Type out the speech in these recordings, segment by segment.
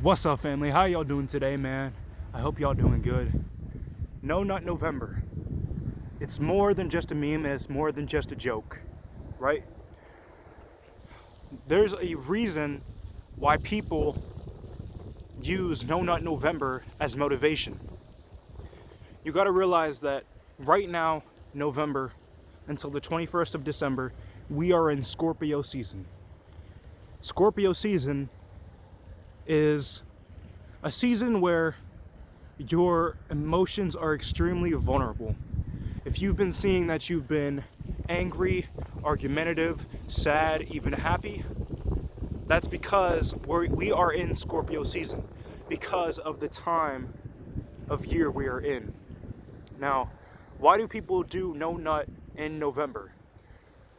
What's up, family? How y'all doing today, man? I hope y'all doing good. No, not November. It's more than just a meme, and it's more than just a joke, right? There's a reason why people use No Nut November as motivation. You gotta realize that right now, November, until the 21st of December, we are in Scorpio season. Scorpio season is a season where your emotions are extremely vulnerable. If you've been seeing that you've been angry, argumentative, sad, even happy, that's because we are in Scorpio season, because of the time of year we are in. Now, why do people do No Nut in November?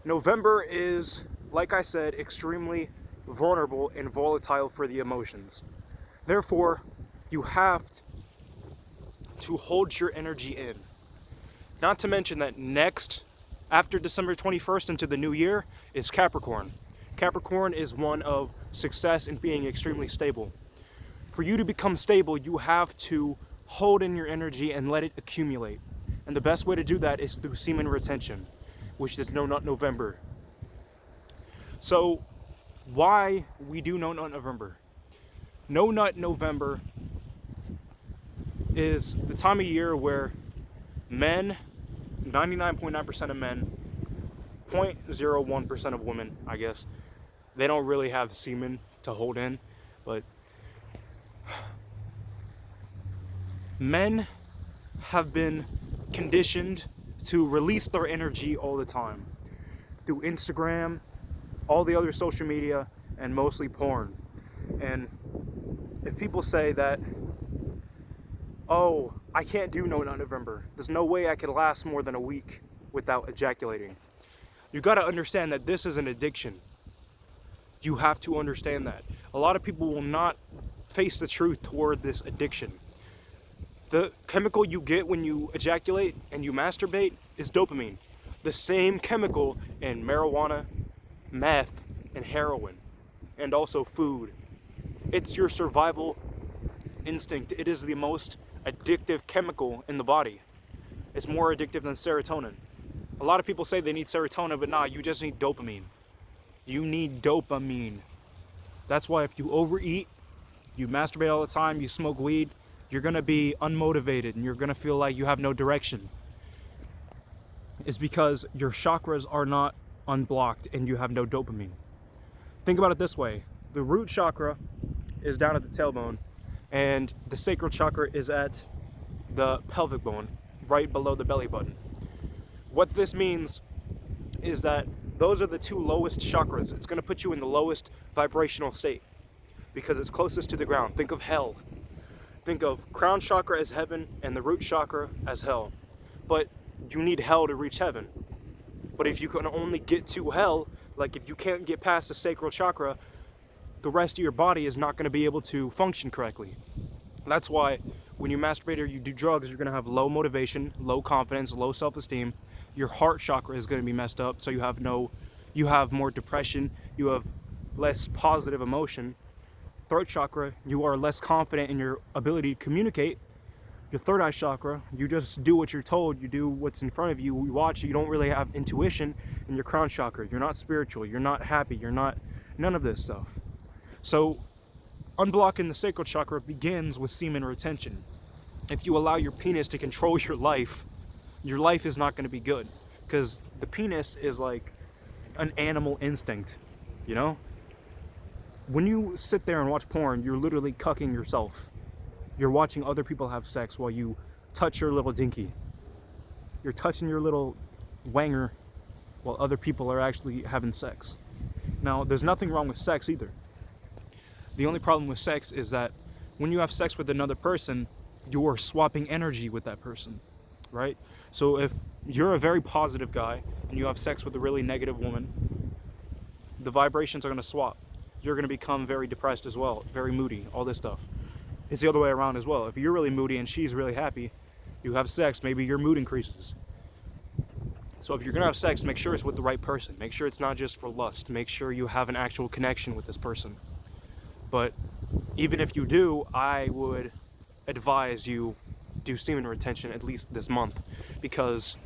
November is, like I said, extremely vulnerable and volatile for the emotions. Therefore, you have to hold your energy in. Not to mention that next, after December 21st into the new year, is Capricorn. Capricorn is one of success and being extremely stable. For you to become stable, you have to hold in your energy and let it accumulate. And the best way to do that is through semen retention, which is No Nut November. So, why we do No Nut November? No Nut November is the time of year where men, 99.9% of men, 0.01% of women, I guess, they don't really have semen to hold in, but men have been conditioned to release their energy all the time through Instagram, all the other social media, and mostly porn. And if people say that, oh, I can't do No Nut November, there's no way I could last more than a week without ejaculating, you gotta understand that this is an addiction. You have to understand that. A lot of people will not face the truth toward this addiction. The chemical you get when you ejaculate and you masturbate is dopamine. The same chemical in marijuana, meth, and heroin, and also food. It's your survival instinct. It is the most addictive chemical in the body. It's more addictive than serotonin. A lot of people say they need serotonin, but nah, you just need dopamine. You need dopamine. That's why if you overeat, you masturbate all the time, you smoke weed, you're gonna be unmotivated and you're gonna feel like you have no direction. It's because your chakras are not unblocked and you have no dopamine. Think about it this way. The root chakra is down at the tailbone and the sacral chakra is at the pelvic bone, right below the belly button. What this means is that those are the two lowest chakras. It's gonna put you in the lowest vibrational state because it's closest to the ground. Think of hell. Think of crown chakra as heaven and the root chakra as hell. But you need hell to reach heaven. But if you can only get to hell, like if you can't get past the sacral chakra, the rest of your body is not going to be able to function correctly. That's why when you masturbate or you do drugs, you're going to have low motivation, low confidence, low self-esteem. Your heart chakra is going to be messed up, so you have more depression, you have less positive emotion. Throat chakra, you are less confident in your ability to communicate. Your third eye chakra, you just do what you're told, you do what's in front of you, you watch, you don't really have intuition. And your crown chakra, you're not spiritual, you're not happy, you're not none of this stuff. So unblocking the sacral chakra begins with semen retention. If you allow your penis to control your life is not going to be good, because the penis is like an animal instinct, you know? When you sit there and watch porn, you're literally cucking yourself. You're watching other people have sex while you touch your little dinky. You're touching your little wanger while other people are actually having sex. Now, there's nothing wrong with sex either. The only problem with sex is that when you have sex with another person, you're swapping energy with that person, right? So if you're a very positive guy and you have sex with a really negative woman, the vibrations are going to swap. You're going to become very depressed as well, very moody, all this stuff. It's the other way around as well. If you're really moody and she's really happy, you have sex, maybe your mood increases. So if you're going to have sex, make sure it's with the right person. Make sure it's not just for lust. Make sure you have an actual connection with this person. But Even if you do, I would advise you do semen retention at least this month, because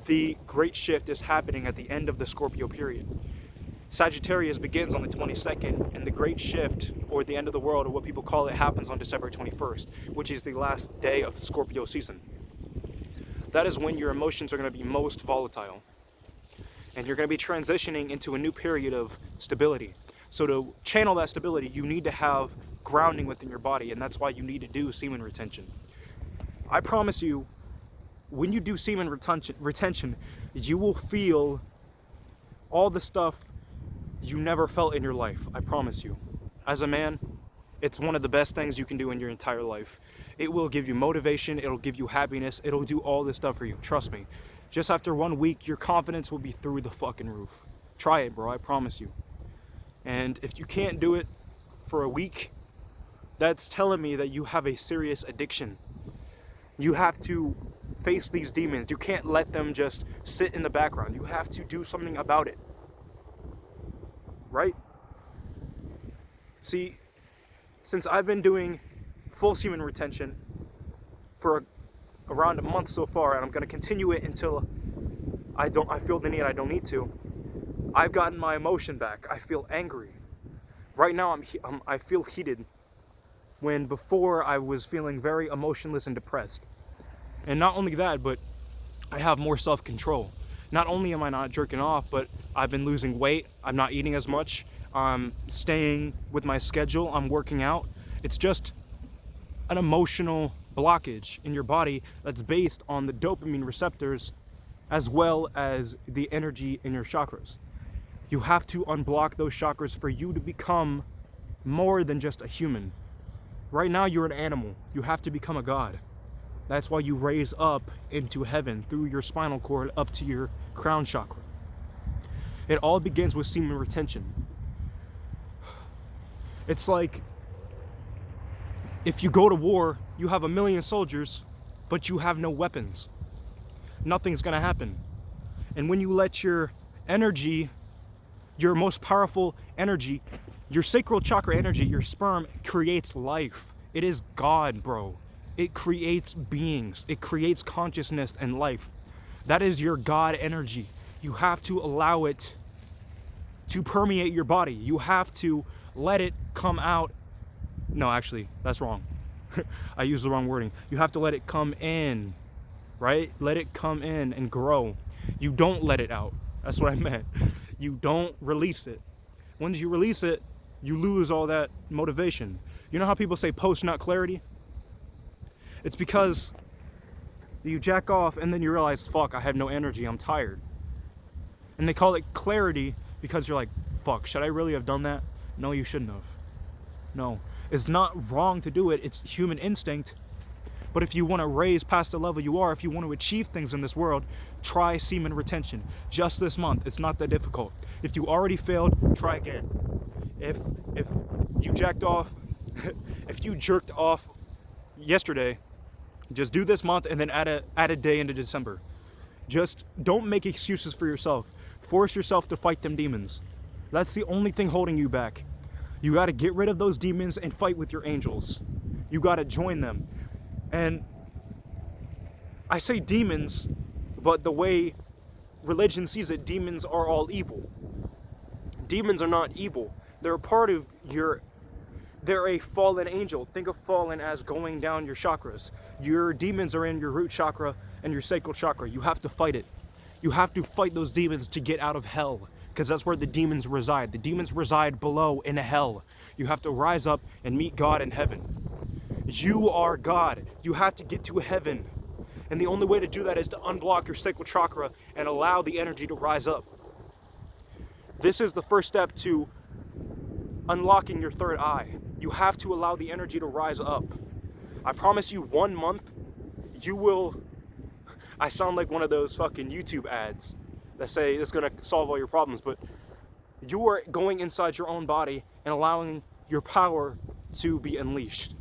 the great shift is happening at the end of the Scorpio period. Sagittarius begins on the 22nd, and the great shift, or the end of the world, or what people call it, happens on December 21st, which is the last day of Scorpio season. That is when your emotions are going to be most volatile, and you're going to be transitioning into a new period of stability. So to channel that stability, you need to have grounding within your body, and that's why you need to do semen retention. I promise you, when you do semen retention, you will feel all the stuff you never felt in your life. I promise you. As a man, it's one of the best things you can do in your entire life. It will give you motivation, it'll give you happiness, it'll do all this stuff for you. Trust me. Just after 1 week, your confidence will be through the fucking roof. Try it, bro, I promise you. And if you can't do it for a week, that's telling me that you have a serious addiction. You have to face these demons. You can't let them just sit in the background. You have to do something about it. Right? See, since I've been doing full semen retention for around a month so far, and I'm going to continue it until I feel the need, I don't need to, I've gotten my emotion back. I feel angry. Right now I feel heated, when before I was feeling very emotionless and depressed. And not only that, but I have more self-control. Not only am I not jerking off, but I've been losing weight. I'm not eating as much. I'm staying with my schedule. I'm working out. It's just an emotional blockage in your body that's based on the dopamine receptors as well as the energy in your chakras. You have to unblock those chakras for you to become more than just a human. Right now you're an animal. You have to become a god. That's why you raise up into heaven through your spinal cord up to your crown chakra. It all begins with semen retention. It's like if you go to war, you have 1 million soldiers, but you have no weapons. Nothing's gonna happen. And when you let your energy, your most powerful energy, your sacral chakra energy, your sperm, creates life. It is God, bro. It creates beings. It creates consciousness and life. That is your God energy. You have to allow it to permeate your body. You have to let it come out. No, actually, that's wrong. I used the wrong wording. You have to let it come in, right? Let it come in and grow. You don't let it out. That's what I meant. You don't release it. Once you release it, you lose all that motivation. You know how people say post-nut clarity? It's because you jack off and then you realize, fuck, I have no energy, I'm tired. And they call it clarity because you're like, fuck, should I really have done that? No, you shouldn't have. No, it's not wrong to do it, it's human instinct. But if you want to raise past the level you are, if you want to achieve things in this world, try semen retention. Just this month, it's not that difficult. If you already failed, try again. If you jacked off, if you jerked off yesterday, just do this month and then add a day into December. Just don't make excuses for yourself. Force yourself to fight them demons. That's the only thing holding you back. You got to get rid of those demons and fight with your angels. You got to join them. And I say demons, but the way religion sees it, demons are all evil. Demons are not evil. They're a part of they're a fallen angel. Think of fallen as going down your chakras. Your demons are in your root chakra and your sacral chakra. You have to fight it. You have to fight those demons to get out of hell, because that's where the demons reside. The demons reside below in hell. You have to rise up and meet God in heaven. You are God. You have to get to heaven. And the only way to do that is to unblock your sacral chakra and allow the energy to rise up. This is the first step to unlocking your third eye. You have to allow the energy to rise up. I promise you, 1 month, you will... I sound like one of those fucking YouTube ads that say it's going to solve all your problems, but you are going inside your own body and allowing your power to be unleashed.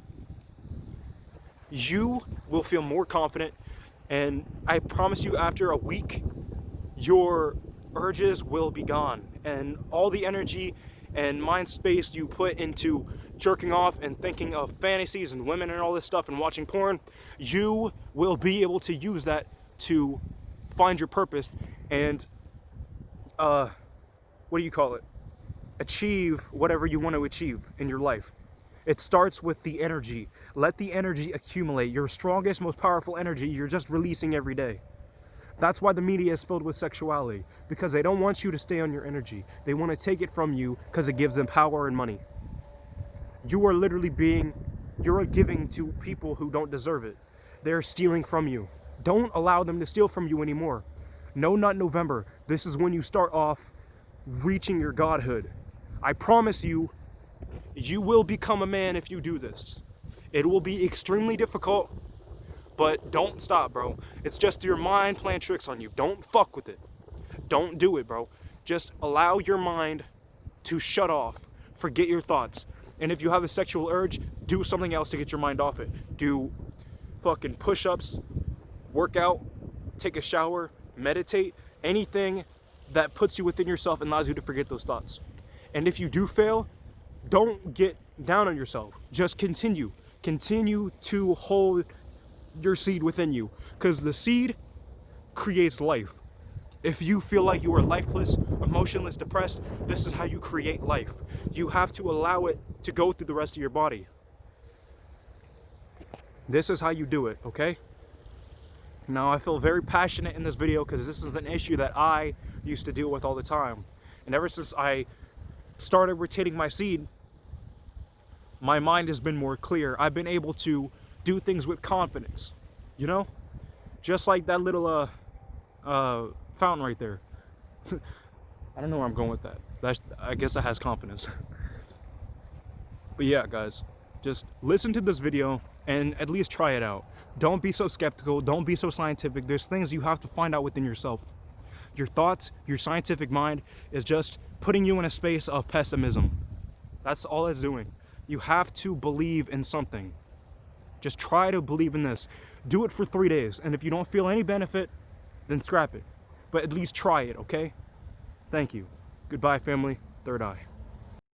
You will feel more confident, and I promise you, after a week, your urges will be gone, and all the energy and mind space you put into jerking off and thinking of fantasies and women and all this stuff and watching porn, you will be able to use that to find your purpose and what do you call it? Achieve whatever you want to achieve in your life. It starts with the energy. Let the energy accumulate. Your strongest, most powerful energy, you're just releasing every day. That's why the media is filled with sexuality, because they don't want you to stay on your energy. They want to take it from you because it gives them power and money. You are literally you're giving to people who don't deserve it. They're stealing from you. Don't allow them to steal from you anymore. No Nut November. This is when you start off reaching your godhood. I promise you, you will become a man if you do this. It will be extremely difficult, but don't stop, bro. It's just your mind playing tricks on you. Don't fuck with it. Don't do it, bro. Just allow your mind to shut off. Forget your thoughts. And if you have a sexual urge, do something else to get your mind off it. Do fucking push-ups, work out, take a shower, meditate, anything that puts you within yourself and allows you to forget those thoughts. And if you do fail, don't get down on yourself. Just continue. Continue to hold your seed within you, because the seed creates life. If you feel like you are lifeless, emotionless, depressed, this is how you create life. You have to allow it to go through the rest of your body. This is how you do it, okay? Now, I feel very passionate in this video because this is an issue that I used to deal with all the time. And ever since I started rotating my seed, my mind has been more clear. I've been able to do things with confidence, you know? Just like that little fountain right there. I don't know where I'm going with that. I guess that has confidence. But yeah, guys, just listen to this video and at least try it out. Don't be so skeptical. Don't be so scientific. There's things you have to find out within yourself. Your thoughts, your scientific mind is just putting you in a space of pessimism. That's all it's doing. You have to believe in something. Just try to believe in this. Do it for 3 days. And if you don't feel any benefit, then scrap it. But at least try it, okay? Thank you. Goodbye, family. Third Eye.